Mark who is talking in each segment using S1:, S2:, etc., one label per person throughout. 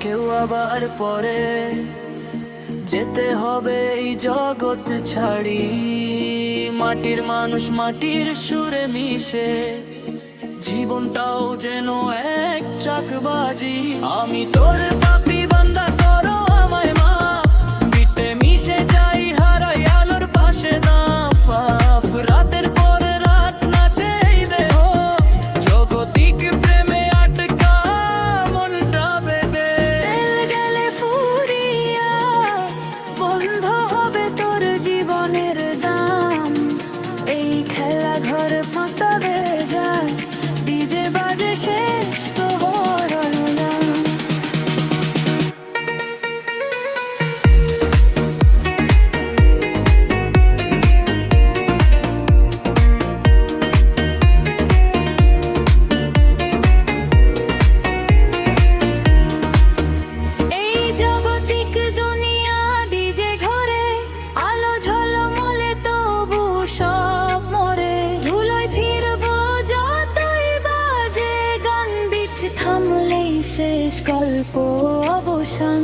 S1: কেউ আবার পরে যেতে হবে এই জগৎ ছাড়ি। মাটির মানুষ মাটির সুরে মিশে, জীবনটাও যেন এক চাকবাজি। আমি তোর পাপী বান্দা, করো আমায় মাফ। মিটে মিশে যাই, হারাই আলোর পাশে দাফ। রাতের পর রাত নাচে এই দেহ, জগতিক প্রেমে আটকা মনটা বেঁধে।
S2: তেল গেলে ফুরিয়া বন্ধ হবে তোর জীবনের দাম। এই খেলা ঘর ফাঁকা হয়ে যায়, ডিজে বাজে শেষ প্রহর হলাম। এই জগতিক দুনিয়া ডিজে ঘরে, আলো ঝলমলে তবু সব মরে। ধুলোয় ফিরবো যতই বাজে গান, বিট থামলেই শেষ গল্প অবসান।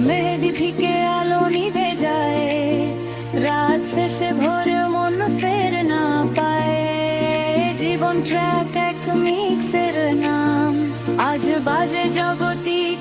S2: মেহেদি ফিকে আলো নিভে যায়, রাত শেষে ভোরে মন ফের না পায়। জীবন ট্র্যাক এক মিক্সের নাম, আজ বাজে জগতিক